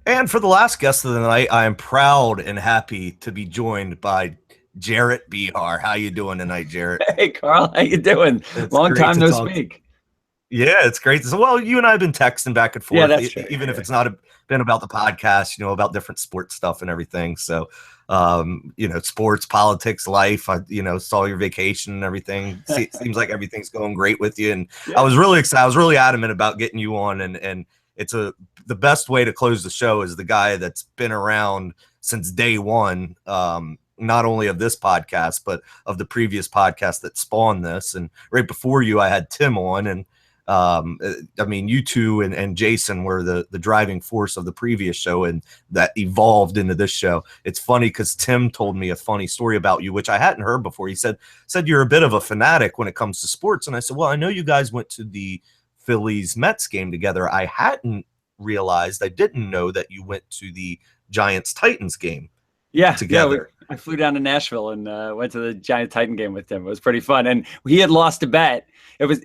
And for the last guest of the night, I am proud and happy to be joined by Jarrett Bihar. How you doing tonight, Jarrett? Hey Carl, how you doing? It's Long great time to no talk. speak. Yeah, it's great. So, well, you and I have been texting back and Yeah, forth, that's true. even if Yeah. it's not been about the podcast, about different sports stuff and everything. So, sports, politics, life. Saw your vacation and everything. Seems like everything's going great with you. And I Yeah. was really excited. I was really adamant about getting you on, and it's the best way to close the show is the guy that's been around since day one. Not only of this podcast, but of the previous podcast that spawned this. And right before you, I had Tim on, and you two and Jason were the driving force of the previous show, and that evolved into this show. It's funny because Tim told me a funny story about you, which I hadn't heard before. He said you're a bit of a fanatic when it comes to sports, and I said, well, I know you guys went to the Phillies Mets game together. I didn't know that you went to the Giants Titans game Yeah. together. I flew down to Nashville and went to the Giant Titan game with him. It was pretty fun, and he had lost a bet. It was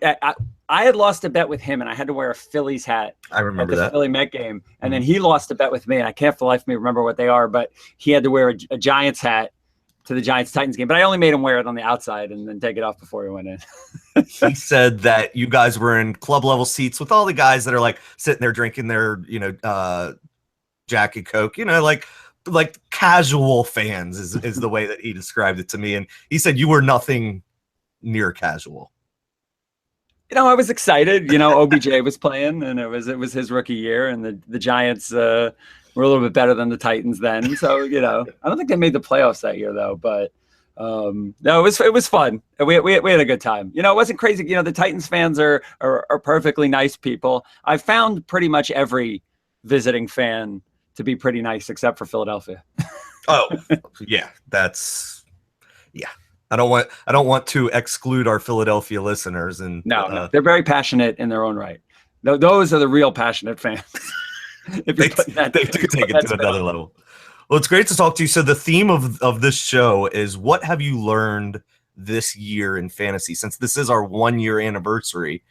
I had lost a bet with him, and I had to wear a Phillies hat I at remember the that. Philly Met game, and then he lost a bet with me, and I can't for the life of me remember what they are, but he had to wear a Giants hat to the Giants Titans game, but I only made him wear it on the outside and then take it off before he went in. He said that you guys were in club level seats with all the guys that are like sitting there drinking their, Jack and Coke, like casual fans is the way that he described it to me. And he said you were nothing near casual. I was excited. OBJ was playing, and it was his rookie year, and the Giants were a little bit better than the Titans then. So I don't think they made the playoffs that year though. But no, it was fun. We had a good time. It wasn't crazy. The Titans fans are perfectly nice people. I found pretty much every visiting fan to be pretty nice, except for Philadelphia. Oh, yeah, yeah. I don't want to exclude our Philadelphia listeners, and no, they're very passionate in their own right. Those are the real passionate fans. If they do take it to another level. Well, it's great to talk to you. So the theme of this show is, what have you learned this year in fantasy, since this is our 1 year anniversary,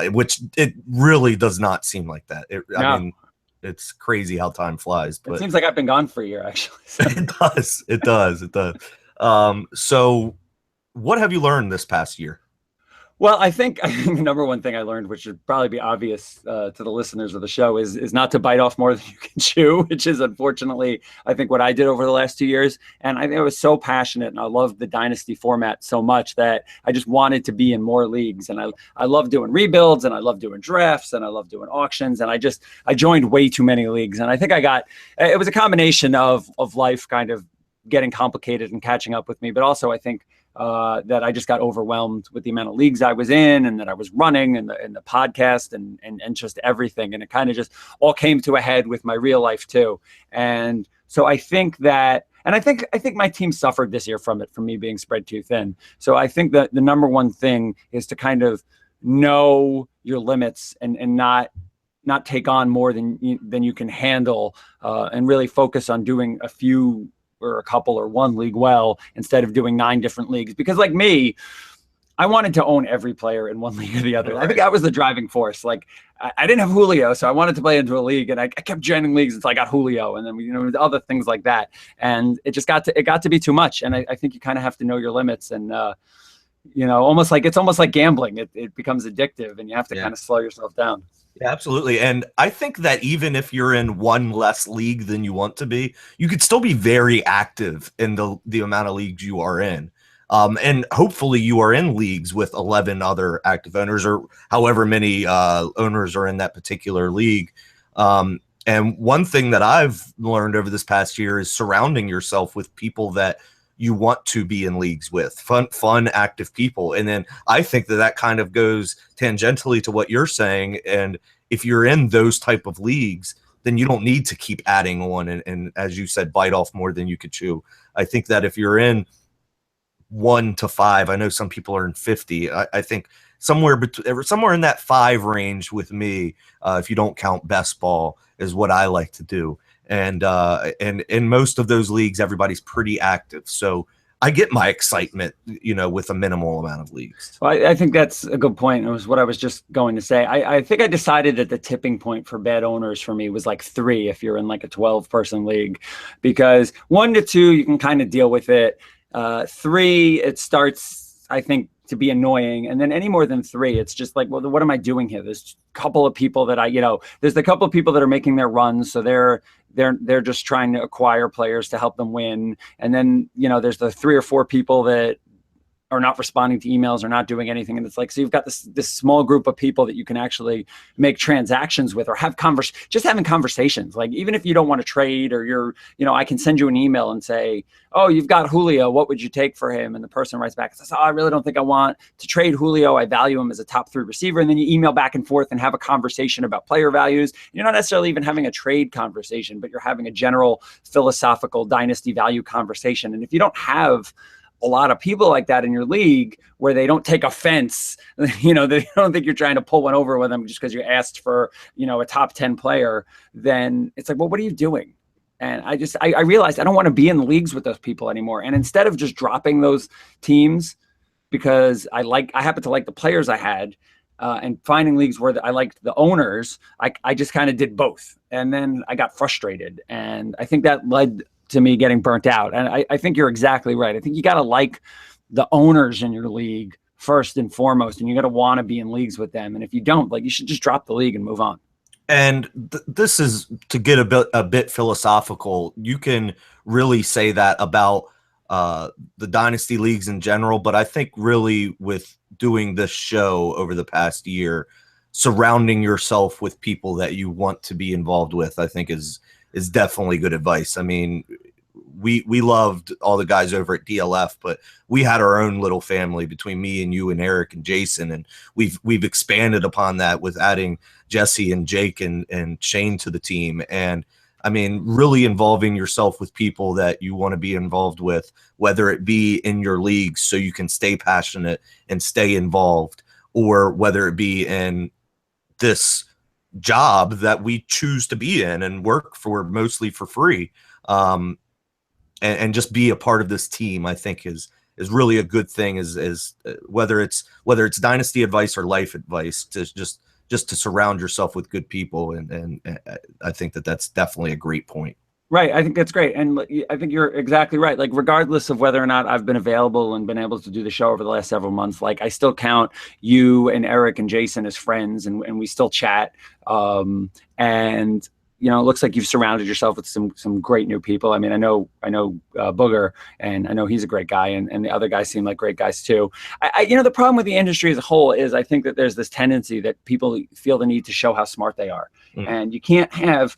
which it really does not seem like that. I mean, it's crazy how time flies. But it seems like I've been gone for a year, actually. So. It does. So what have you learned this past year? Well, I think the number one thing I learned, which should probably be obvious to the listeners of the show, is not to bite off more than you can chew, which is unfortunately, I think, what I did over the last 2 years. And I think I was so passionate, and I loved the Dynasty format so much that I just wanted to be in more leagues. And I love doing rebuilds, and I love doing drafts, and I love doing auctions. And I joined way too many leagues. And I think it was a combination of life kind of getting complicated and catching up with me, but also I think that I just got overwhelmed with the amount of leagues I was in, and that I was running, and the podcast, and just everything. And it kind of just all came to a head with my real life too. And so I think that, and I think my team suffered this year from me being spread too thin. So I think that the number one thing is to kind of know your limits and not take on more than you can handle, and really focus on doing a few or a couple or one league well, instead of doing 9 different leagues. Because like me, I wanted to own every player in one league or the other. Right. I think that was the driving force. Like I didn't have Julio, so I wanted to play into a league, and I kept joining leagues until I got Julio, and then other things like that. And it just got to be too much. And I think you kind of have to know your limits, and it's almost like gambling. It becomes addictive, and you have to kind of slow yourself down. Yeah, absolutely. And I think that even if you're in one less league than you want to be, you could still be very active in the amount of leagues you are in. And hopefully you are in leagues with 11 other active owners, or however many owners are in that particular league. And one thing that I've learned over this past year is surrounding yourself with people that you want to be in leagues with, fun, active people. And then I think that kind of goes tangentially to what you're saying. And if you're in those type of leagues, then you don't need to keep adding on. And as you said, bite off more than you could chew. I think that if you're in 1 to 5, I know some people are in 50. I think somewhere in that 5 range with me, if you don't count best ball, is what I like to do. And in most of those leagues, everybody's pretty active. So I get my excitement, with a minimal amount of leagues. Well, I think that's a good point. It was what I was just going to say. I think I decided that the tipping point for bad owners for me was like 3 if you're in like a 12-person league, because 1 to 2, you can kind of deal with it. 3, it starts, I think, to be annoying. And then any more than 3, it's just like, well, what am I doing here? There's a couple of people that there's a couple of people that are making their runs. So they're just trying to acquire players to help them win. And then, there's the 3 or 4 people that are not responding to emails or not doing anything. And it's like, so you've got this small group of people that you can actually make transactions with or have just having conversations. Like, even if you don't want to trade, or I can send you an email and say, oh, you've got Julio, what would you take for him? And the person writes back and says, oh, I really don't think I want to trade Julio. I value him as a top 3 receiver. And then you email back and forth and have a conversation about player values. You're not necessarily even having a trade conversation, but you're having a general philosophical dynasty value conversation. And if you don't have a lot of people like that in your league, where they don't take offense, they don't think you're trying to pull one over with them just because you asked for, a top 10 player, then it's like, well, what are you doing? And I realized I don't want to be in the leagues with those people anymore. And instead of just dropping those teams because I happen to like the players I had, and finding leagues where I liked the owners, I just kind of did both. And then I got frustrated. And I think that led to me getting burnt out. And I think you're exactly right. I think you got to like the owners in your league first and foremost, and you got to want to be in leagues with them. And if you don't, you should just drop the league and move on. And this is to get a bit philosophical. You can really say that about the dynasty leagues in general, but I think really with doing this show over the past year, surrounding yourself with people that you want to be involved with, I think is definitely good advice. I mean, we loved all the guys over at DLF, but we had our own little family between me and you and Eric and Jason, and we've expanded upon that with adding Jesse and Jake and Shane to the team. And I mean, really involving yourself with people that you want to be involved with, whether it be in your leagues so you can stay passionate and stay involved, or whether it be in this job that we choose to be in and work for mostly for free, and just be a part of this team, I think is really a good thing, is whether it's dynasty advice or life advice, to just to surround yourself with good people. And I think that's definitely a great point. Right. I think that's great. And I think you're exactly right. Like, regardless of whether or not I've been available and been able to do the show over the last several months, I still count you and Eric and Jason as friends, and we still chat. And it looks like you've surrounded yourself with some great new people. I mean, I know Booger, and I know he's a great guy, and the other guys seem like great guys too. The problem with the industry as a whole is I think that there's this tendency that people feel the need to show how smart they are. And you can't have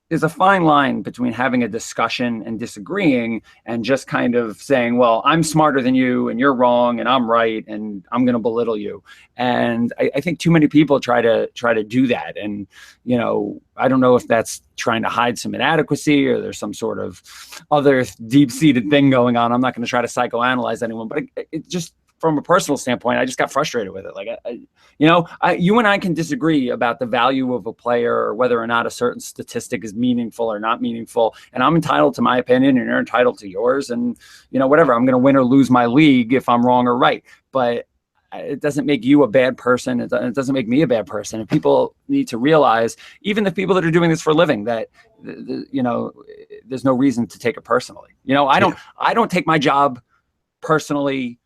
there's a fine line between having a discussion and disagreeing and just kind of saying, well, I'm smarter than you and you're wrong and I'm right and I'm going to belittle you. And I think too many people try to do that. And, I don't know if that's trying to hide some inadequacy or there's some sort of other deep-seated thing going on. I'm not going to try to psychoanalyze anyone, but it just, from a personal standpoint, I just got frustrated with it. You and I can disagree about the value of a player or whether or not a certain statistic is meaningful or not meaningful. And I'm entitled to my opinion and you're entitled to yours. And, whatever, I'm going to win or lose my league if I'm wrong or right. But it doesn't make you a bad person. It doesn't make me a bad person. And people need to realize, even the people that are doing this for a living, that, there's no reason to take it personally. I don't take my job personally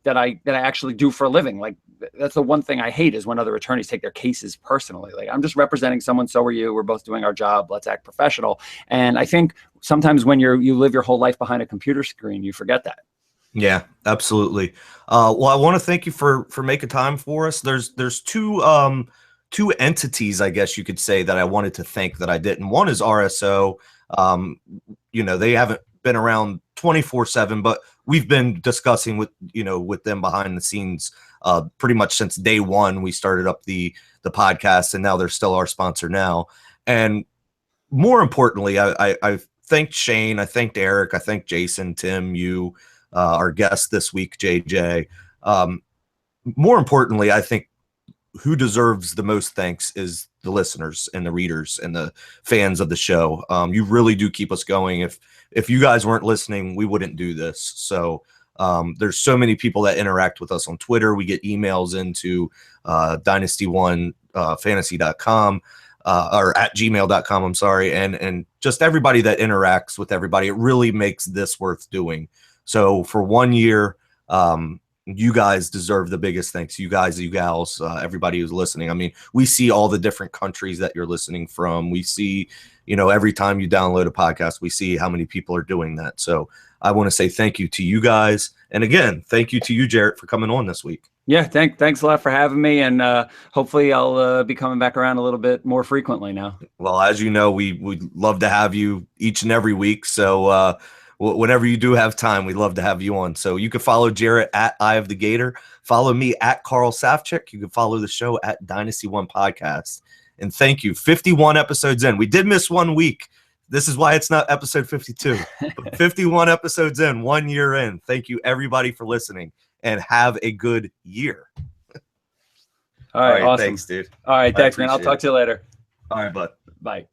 that I actually do for a living. Like, that's the one thing I hate, is when other attorneys take their cases personally. Like, I'm just representing someone, so are you. We're both doing our job. Let's act professional. And I think sometimes when you live your whole life behind a computer screen, you forget that. Yeah, absolutely. Well, I want to thank you for making time for us. There's two entities, I guess you could say, that I wanted to thank that I didn't. One is RSO. They haven't been around 24/7, but we've been discussing with them behind the scenes pretty much since day one. We started up the podcast, and now they're still our sponsor now. And more importantly, I thanked Shane, I thanked Eric, I thanked Jason, Tim, you, our guest this week, JJ. More importantly, I think who deserves the most thanks is the listeners and the readers and the fans of the show. You really do keep us going. If you guys weren't listening, we wouldn't do this. So there's so many people that interact with us on Twitter. We get emails into Dynasty One fantasy.com or at gmail.com. I'm sorry. And just everybody that interacts with everybody, it really makes this worth doing. So for 1 year, you guys deserve the biggest thanks. You guys, you gals, everybody who's listening. I mean, we see all the different countries that you're listening from. We see, every time you download a podcast, we see how many people are doing that. So I want to say thank you to you guys. And again, thank you to you, Jarrett, for coming on this week. Yeah, thanks a lot for having me, and hopefully I'll be coming back around a little bit more frequently now. Well, as you know, we'd love to have you each and every week. So whenever you do have time, we'd love to have you on. So you can follow Jarrett at Eye of the Gator. Follow me at Carl Safchik. You can follow the show at Dynasty One Podcast. And thank you. 51 episodes in. We did miss 1 week. This is why it's not episode 52. But 51 episodes in, 1 year in. Thank you, everybody, for listening. And have a good year. All right, awesome. Thanks, dude. All right, thanks, man. I'll talk to you later. All right, bud. Bye.